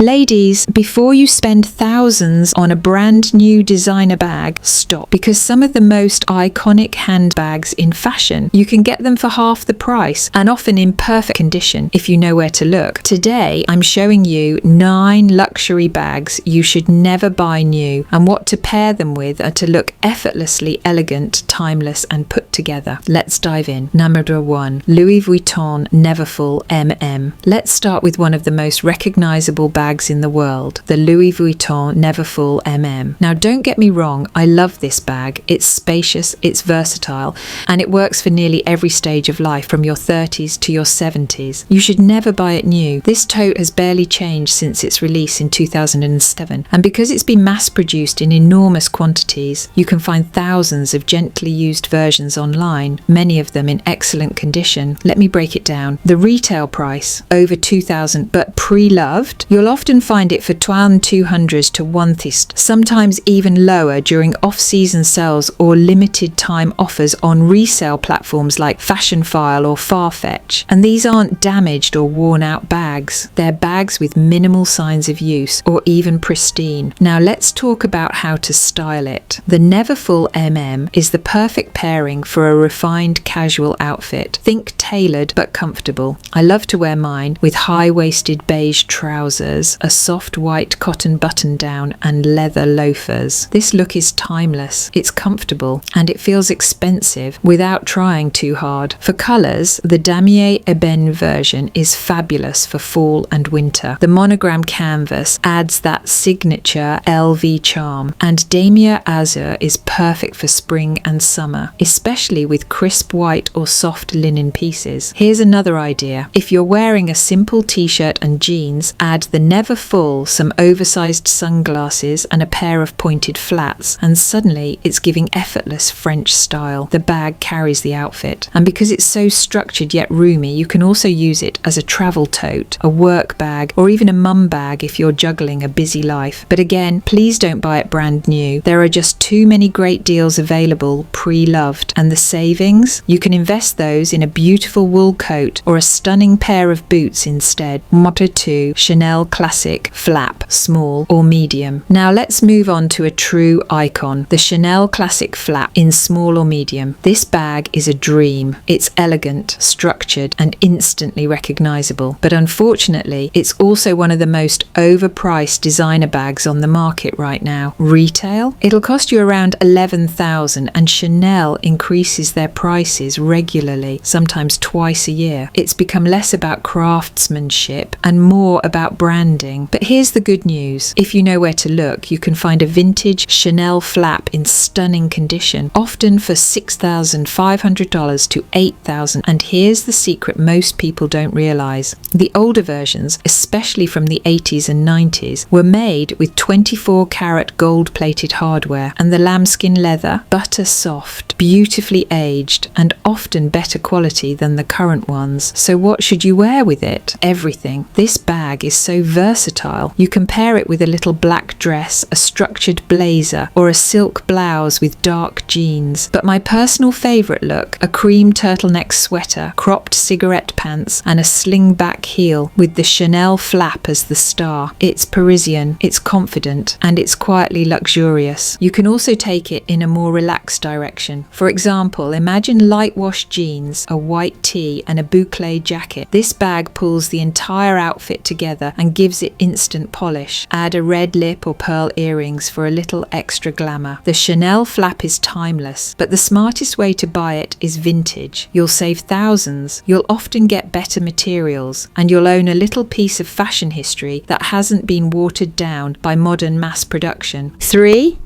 Ladies, before you spend thousands on a brand new designer bag, stop. Because some of the most iconic handbags in fashion, you can get them for half the price and often in perfect condition if you know where to look. Today, I'm showing you 9 luxury bags you should never buy new and what to pair them with to look effortlessly elegant, timeless and put together. Let's dive in. Number 1. Louis Vuitton Neverfull MM. Let's start with one of the most recognizable bags in the world, the Louis Vuitton Neverfull MM. Now don't get me wrong, I love this bag. It's spacious, it's versatile, and it works for nearly every stage of life from your 30s to your 70s. You should never buy it new. This tote has barely changed since its release in 2007, and because it's been mass produced in enormous quantities, you can find thousands of gently used versions online, many of them in excellent condition. Let me break it down. The retail price, over $2,000, but pre-loved, you'll often find it for $1,200 to $1,000, sometimes even lower during off-season sales or limited time offers on resale platforms like Fashionphile or Farfetch. And these aren't damaged or worn out bags. They're bags with minimal signs of use or even pristine. Now let's talk about how to style it. The Neverfull MM is the perfect pairing for a refined casual outfit. Think tailored but comfortable. I love to wear mine with high-waisted beige trousers, a soft white cotton button-down and leather loafers. This look is timeless, it's comfortable, and it feels expensive without trying too hard. For colours, the Damier Ebene version is fabulous for fall and winter. The monogram canvas adds that signature LV charm, and Damier Azur is perfect for spring and summer, especially with crisp white or soft linen pieces. Here's another idea. If you're wearing a simple t-shirt and jeans, add the Neverfull, some oversized sunglasses and a pair of pointed flats, and suddenly it's giving effortless French style. The bag carries the outfit, and because it's so structured yet roomy, you can also use it as a travel tote, a work bag, or even a mum bag if you're juggling a busy life. But again, please don't buy it brand new. There are just too many great deals available pre-loved, and the savings, you can invest those in a beautiful wool coat or a stunning pair of boots instead. Motto 2, Chanel Classic Flap, small or medium. Now let's move on to a true icon, the Chanel Classic Flap in small or medium. This bag is a dream. It's elegant, structured, and instantly recognizable. But unfortunately, it's also one of the most overpriced designer bags on the market right now. Retail? It'll cost you around $11,000, and Chanel increases their prices regularly, sometimes twice a year. It's become less about craftsmanship and more about branding. But here's the good news. If you know where to look, you can find a vintage Chanel flap in stunning condition, often for $6,500 to $8,000. And here's the secret most people don't realize. The older versions, especially from the 80s and 90s, were made with 24-karat gold-plated hardware, and the lambskin leather, butter soft, beautifully aged, and often better quality than the current ones. So what should you wear with it? Everything. This bag is so versatile. You can pair it with a little black dress, a structured blazer, or a silk blouse with dark jeans. But my personal favourite look, a cream turtleneck sweater, cropped cigarette pants, and a sling-back heel with the Chanel flap as the star. It's Parisian, it's confident, and it's quietly luxurious. You can also take it in a more relaxed direction. For example, imagine light wash jeans, a white tee, and a boucle jacket. This bag pulls the entire outfit together and gives it instant polish. Add a red lip or pearl earrings for a little extra glamour. The Chanel flap is timeless, but the smartest way to buy it is vintage. You'll save thousands, you'll often get better materials, and you'll own a little piece of fashion history that hasn't been watered down by modern mass production. 3.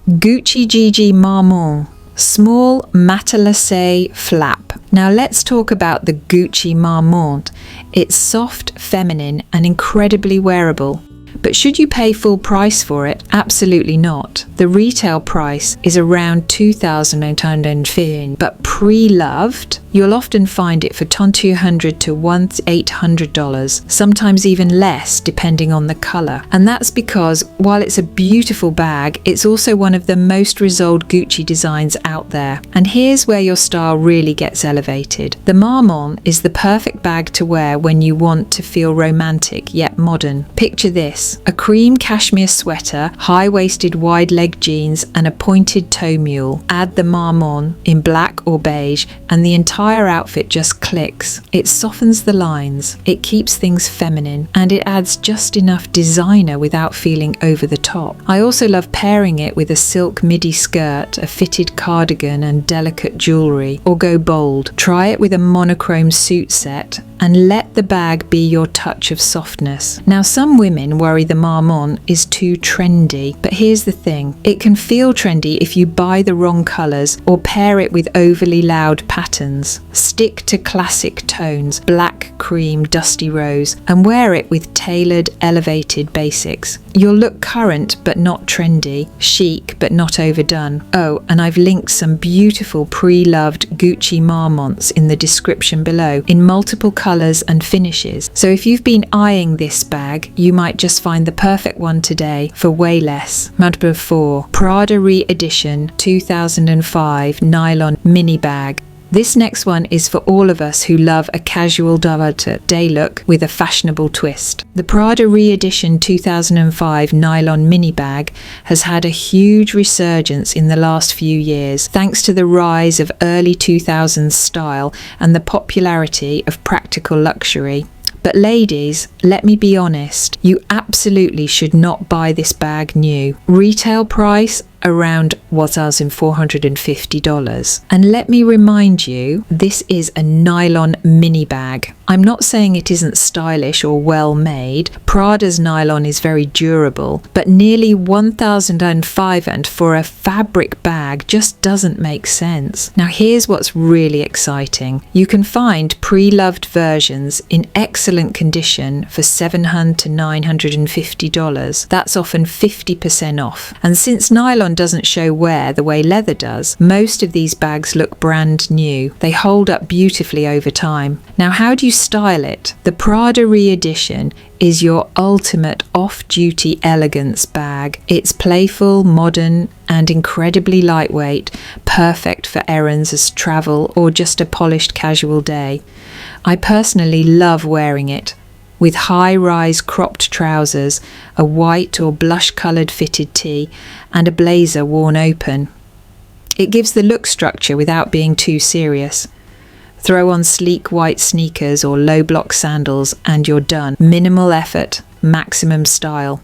Gucci Gigi Marmont small matelassé flap. Now let's talk about the Gucci Marmont. It's soft, feminine, and incredibly wearable. But should you pay full price for it? Absolutely not. The retail price is around $2,850, but pre-loved, you'll often find it for $200 to $1,800, sometimes even less depending on the colour. And that's because while it's a beautiful bag, it's also one of the most resold Gucci designs out there. And here's where your style really gets elevated. The Marmont is the perfect bag to wear when you want to feel romantic yet modern. Picture this: a cream cashmere sweater, high-waisted wide-leg jeans and a pointed toe mule. Add the Marmont in black or beige and the entire outfit just clicks. It softens the lines, it keeps things feminine, and it adds just enough designer without feeling over the top. I also love pairing it with a silk midi skirt, a fitted cardigan and delicate jewellery, or go bold. Try it with a monochrome suit set and let the bag be your touch of softness. Now, some women worry the Marmont is too trendy, but here's the thing: it can feel trendy if you buy the wrong colours or pair it with overly loud patterns. Stick to classic tones, black, cream, dusty rose, and wear it with tailored, elevated basics. You'll look current but not trendy, chic but not overdone. Oh, and I've linked some beautiful pre-loved Gucci Marmonts in the description below in multiple colours and finishes. So if you've been eyeing this bag, you might just find the perfect one today for way less. Number 4, Prada Re-Edition 2005 Nylon Mini Bag. This next one is for all of us who love a casual day look with a fashionable twist. The Prada Re-Edition 2005 Nylon Mini Bag has had a huge resurgence in the last few years thanks to the rise of early 2000s style and the popularity of practical luxury. But ladies, let me be honest, you absolutely should not buy this bag new. Retail price around $1,450. And let me remind you, this is a nylon mini bag. I'm not saying it isn't stylish or well made. Prada's nylon is very durable, but nearly $1,500 for a fabric bag just doesn't make sense. Now here's what's really exciting. You can find pre-loved versions in excellent condition for $700 to $950. That's often 50% off. And since nylon doesn't show wear the way leather does, most of these bags look brand new. They hold up beautifully over time. Now, how do you style it? The Prada Re-Edition is your ultimate off-duty elegance bag. It's playful, modern, and incredibly lightweight, perfect for errands as travel or just a polished casual day. I personally love wearing it with high-rise cropped trousers, a white or blush-coloured fitted tee, and a blazer worn open. It gives the look structure without being too serious. Throw on sleek white sneakers or low-block sandals and you're done. Minimal effort, maximum style.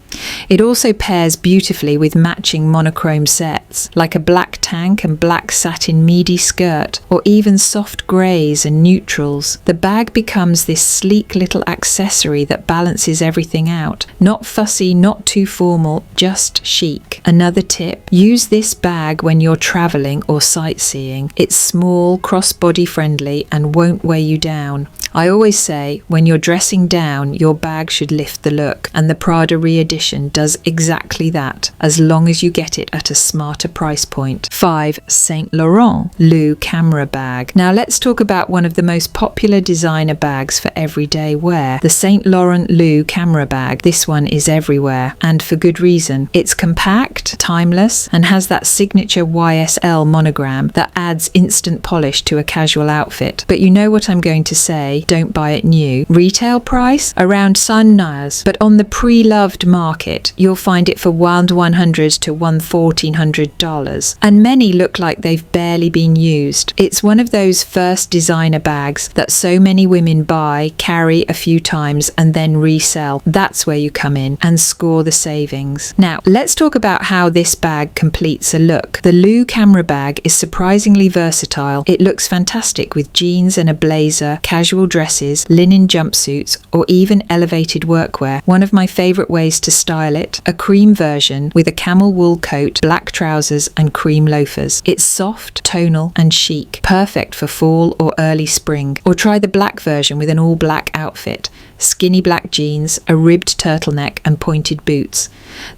It also pairs beautifully with matching monochrome sets, like a black tank and black satin midi skirt, or even soft greys and neutrals. The bag becomes this sleek little accessory that balances everything out. Not fussy, not too formal, just chic. Another tip, use this bag when you're traveling or sightseeing. It's small, crossbody friendly, and won't weigh you down. I always say, when you're dressing down, your bag should lift the look, and the Prada Re-Edition does exactly that, as long as you get it at a smarter price point. 5. Saint Laurent Lou Camera Bag. Now let's talk about one of the most popular designer bags for everyday wear, the Saint Laurent Lou Camera Bag. This one is everywhere, and for good reason. It's compact, timeless, and has that signature YSL monogram that adds instant polish to a casual outfit. But you know what I'm going to say, don't buy it new. Retail price around $1,000, but on the pre-loved market you'll find it for $1,100 to $1,400, and many look like they've barely been used. It's one of those first designer bags that so many women buy, carry a few times and then resell. That's where you come in and score the savings. Now let's talk about how this bag completes a look. The Lou Camera Bag is surprisingly versatile. It looks fantastic with jeans and a blazer, casual dresses, linen jumpsuits, or even elevated workwear. One of my favourite ways to style Violet, a cream version with a camel wool coat, black trousers and cream loafers. It's soft, tonal and chic, perfect for fall or early spring. Or try the black version with an all-black outfit, skinny black jeans, a ribbed turtleneck and pointed boots.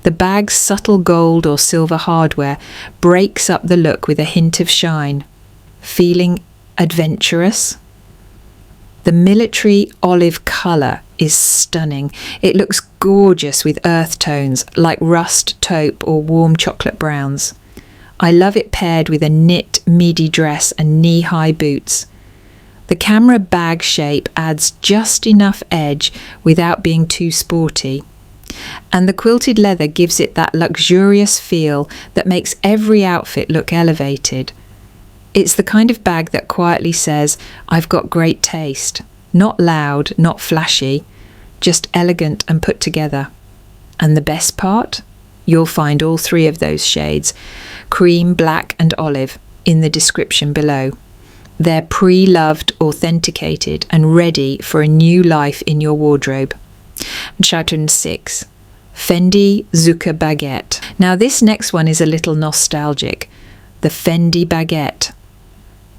The bag's subtle gold or silver hardware breaks up the look with a hint of shine. Feeling adventurous? The military olive colour is stunning. It looks gorgeous with earth tones like rust, taupe or warm chocolate browns. I love it paired with a knit midi dress and knee-high boots. The camera bag shape adds just enough edge without being too sporty. And the quilted leather gives it that luxurious feel that makes every outfit look elevated. It's the kind of bag that quietly says, I've got great taste. Not loud, not flashy, just elegant and put together. And the best part? You'll find all three of those shades, cream, black and olive, in the description below. They're pre-loved, authenticated and ready for a new life in your wardrobe. And chapter 6. Fendi Zucca Baguette. Now this next one is a little nostalgic. The Fendi Baguette.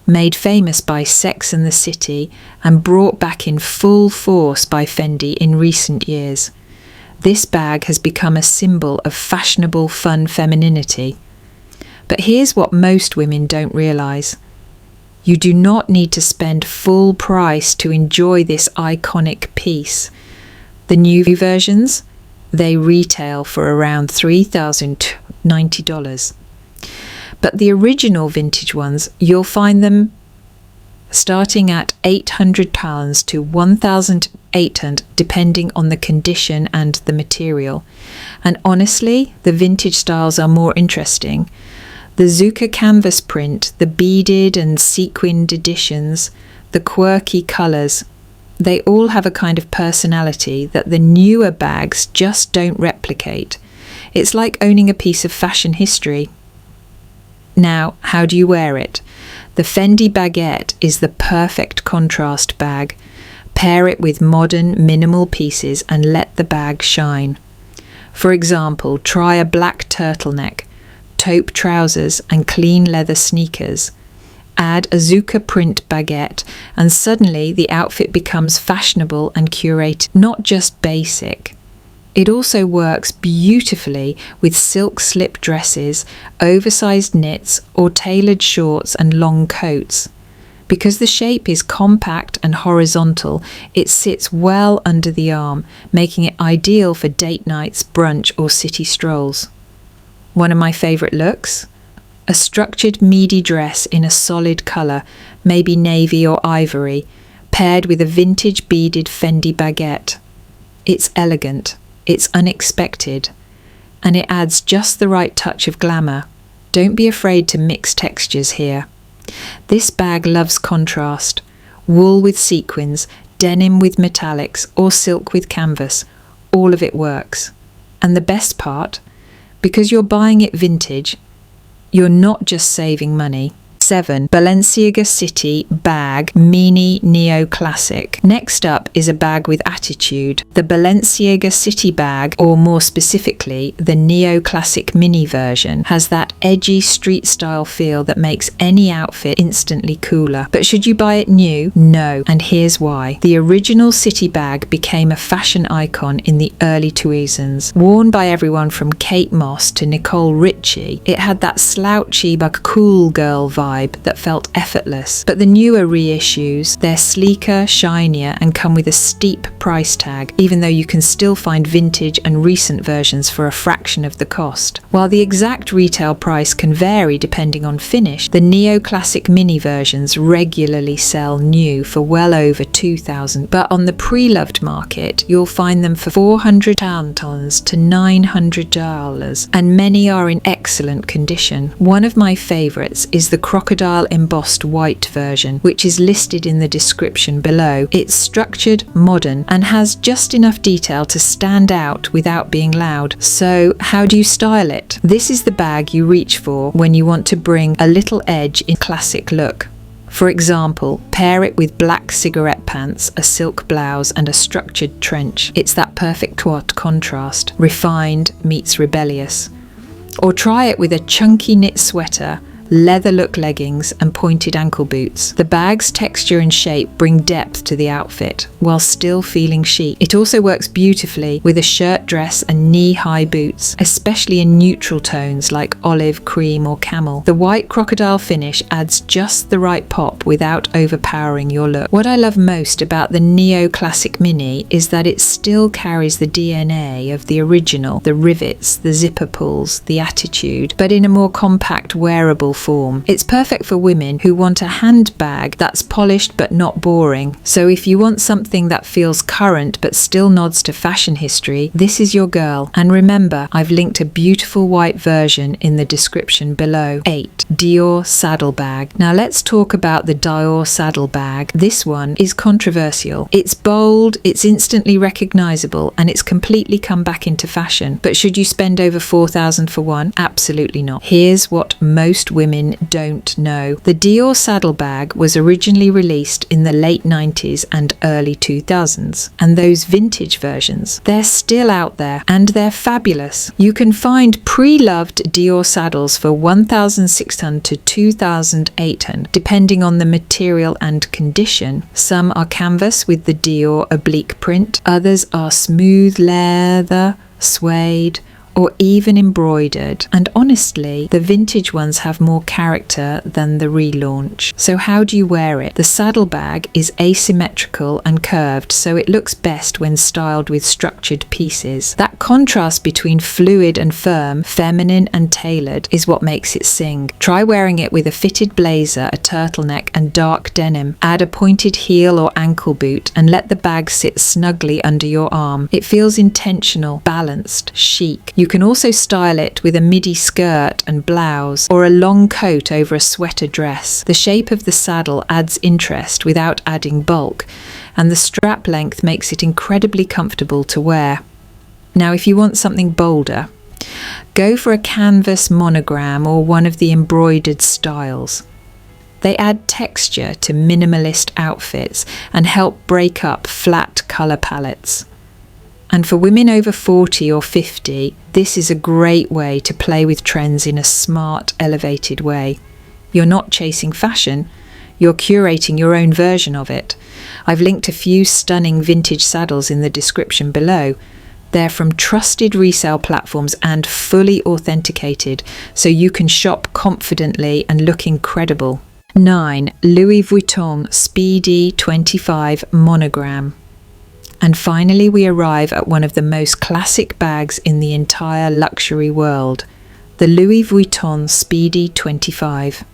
Made famous by Sex and the City and brought back in full force by Fendi in recent years. This bag has become a symbol of fashionable, fun femininity. But here's what most women don't realise. You do not need to spend full price to enjoy this iconic piece. The new versions, they retail for around $3,090. But the original vintage ones, you'll find them starting at £800 to £1,800 depending on the condition and the material. And honestly, the vintage styles are more interesting. The Zucca canvas print, the beaded and sequined editions, the quirky colours, they all have a kind of personality that the newer bags just don't replicate. It's like owning a piece of fashion history. Now, how do you wear it? The Fendi Baguette is the perfect contrast bag. Pair it with modern, minimal pieces and let the bag shine. For example, try a black turtleneck, taupe trousers and clean leather sneakers. Add a Zucca print baguette and suddenly the outfit becomes fashionable and curated, not just basic. It also works beautifully with silk slip dresses, oversized knits or tailored shorts and long coats. Because the shape is compact and horizontal, it sits well under the arm, making it ideal for date nights, brunch or city strolls. One of my favourite looks? A structured midi dress in a solid colour, maybe navy or ivory, paired with a vintage beaded Fendi baguette. It's elegant. It's unexpected, and it adds just the right touch of glamour. Don't be afraid to mix textures here. This bag loves contrast. Wool with sequins, denim with metallics, or silk with canvas. All of it works. And the best part, because you're buying it vintage, you're not just saving money. 7. Balenciaga City Bag Mini Neo Classic. Next up is a bag with attitude. The Balenciaga City bag, or more specifically, the Neo Classic Mini version, has that edgy street style feel that makes any outfit instantly cooler. But should you buy it new? No, and here's why. The original City bag became a fashion icon in the early 2000s. Worn by everyone from Kate Moss to Nicole Richie, it had that slouchy but cool girl vibe that felt effortless. But the newer reissues, they're sleeker, shinier and come with a steep price tag, even though you can still find vintage and recent versions for a fraction of the cost. While the exact retail price can vary depending on finish, the Neo-Classic Mini versions regularly sell new for well over $2,000, but on the pre-loved market, you'll find them for $400 to $900, and many are in excellent condition. One of my favourites is the crocodile embossed white version, which is listed in the description below. It's structured, modern, and has just enough detail to stand out without being loud. So how do you style it? This is the bag you reach for when you want to bring a little edge in classic look. For example, pair it with black cigarette pants, a silk blouse, and a structured trench. It's that perfect contrast. Refined meets rebellious. Or try it with a chunky knit sweater, leather look leggings, and pointed ankle boots. The bag's texture and shape bring depth to the outfit while still feeling chic. It also works beautifully with a shirt dress and knee-high boots, especially in neutral tones like olive, cream, or camel. The white crocodile finish adds just the right pop without overpowering your look. What I love most about the Neo-Classic Mini is that it still carries the DNA of the original, the rivets, the zipper pulls, the attitude, but in a more compact, wearable form. It's perfect for women who want a handbag that's polished but not boring. So if you want something that feels current but still nods to fashion history, this is your girl. And remember, I've linked a beautiful white version in the description below. 8. Dior saddlebag. Now let's talk about the Dior saddlebag. This one is controversial. It's bold, it's instantly recognizable, and it's completely come back into fashion. But should you spend over $4,000 for one? Absolutely not. Here's what most women don't know. The Dior saddlebag was originally released in the late 90s and early 2000s, and those vintage versions, they're still out there and they're fabulous. You can find pre-loved Dior saddles for $1,600 to $2,800 depending on the material and condition. Some are canvas with the Dior oblique print, others are smooth leather, suede, or even embroidered. And honestly, the vintage ones have more character than the relaunch. So how do you wear it? The saddlebag is asymmetrical and curved, so it looks best when styled with structured pieces. That contrast between fluid and firm, feminine and tailored, is what makes it sing. Try wearing it with a fitted blazer, a turtleneck, and dark denim. Add a pointed heel or ankle boot and let the bag sit snugly under your arm. It feels intentional, balanced, chic. You can also style it with a midi skirt and blouse, or a long coat over a sweater dress. The shape of the saddle adds interest without adding bulk, and the strap length makes it incredibly comfortable to wear. Now, if you want something bolder, go for a canvas monogram or one of the embroidered styles. They add texture to minimalist outfits and help break up flat colour palettes. And for women over 40 or 50, this is a great way to play with trends in a smart, elevated way. You're not chasing fashion, you're curating your own version of it. I've linked a few stunning vintage saddles in the description below. They're from trusted resale platforms and fully authenticated, so you can shop confidently and look incredible. 9. Louis Vuitton Speedy 25 Monogram. And finally we arrive at one of the most classic bags in the entire luxury world, the Louis Vuitton Speedy 25.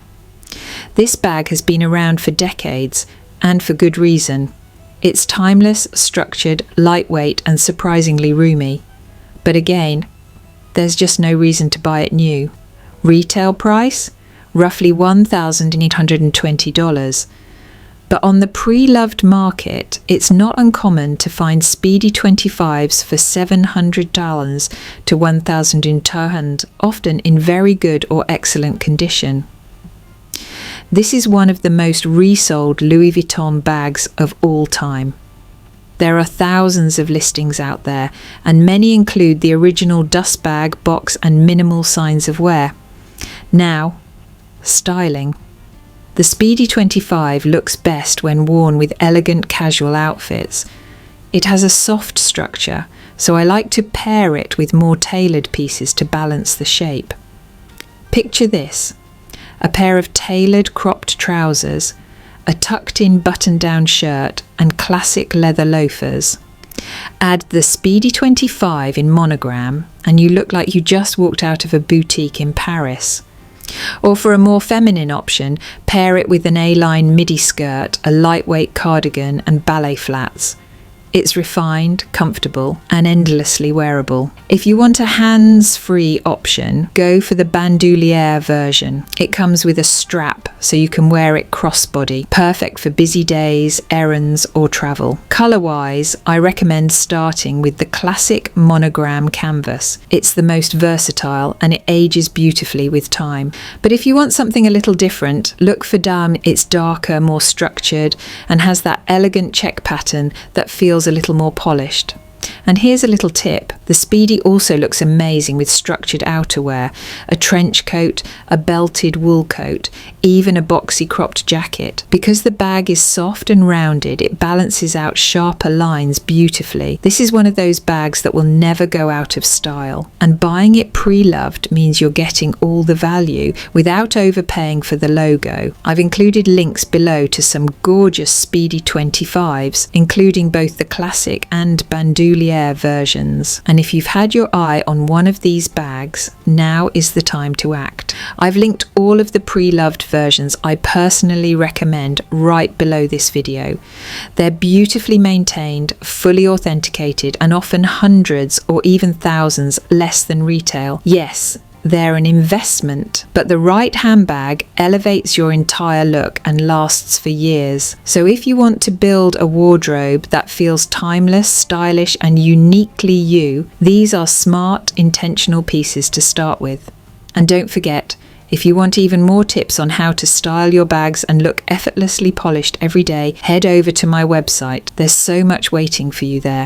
This bag has been around for decades, and for good reason. It's timeless, structured, lightweight, and surprisingly roomy. But again, there's just no reason to buy it new. Retail price? Roughly $1,820. But on the pre-loved market, it's not uncommon to find Speedy 25s for $700 to $1,200, often in very good or excellent condition. This is one of the most resold Louis Vuitton bags of all time. There are thousands of listings out there, and many include the original dust bag, box, and minimal signs of wear. Now, styling. The Speedy 25 looks best when worn with elegant casual outfits. It has a soft structure, so I like to pair it with more tailored pieces to balance the shape. Picture this: a pair of tailored cropped trousers, a tucked-in button-down shirt, and classic leather loafers. Add the Speedy 25 in monogram, and you look like you just walked out of a boutique in Paris. Or for a more feminine option, pair it with an A-line midi skirt, a lightweight cardigan, and ballet flats. It's refined, comfortable, and endlessly wearable. If you want a hands-free option, go for the bandoulière version. It comes with a strap so you can wear it crossbody, perfect for busy days, errands, or travel. Colour-wise, I recommend starting with the classic monogram canvas. It's the most versatile and it ages beautifully with time. But if you want something a little different, look for Dame. It's darker, more structured, and has that elegant check pattern that feels a little more polished. And here's a little tip. The Speedy also looks amazing with structured outerwear, a trench coat, a belted wool coat, even a boxy cropped jacket. Because the bag is soft and rounded, it balances out sharper lines beautifully. This is one of those bags that will never go out of style. And buying it pre-loved means you're getting all the value without overpaying for the logo. I've included links below to some gorgeous Speedy 25s, including both the classic and bandoulière versions. And if you've had your eye on one of these bags, now is the time to act. I've linked all of the pre-loved versions I personally recommend right below this video. They're beautifully maintained, fully authenticated, and often hundreds or even thousands less than retail. Yes, they're an investment, but the right handbag elevates your entire look and lasts for years. So if you want to build a wardrobe that feels timeless, stylish, and uniquely you, these are smart, intentional pieces to start with. And don't forget, if you want even more tips on how to style your bags and look effortlessly polished every day, head over to my website. There's so much waiting for you there.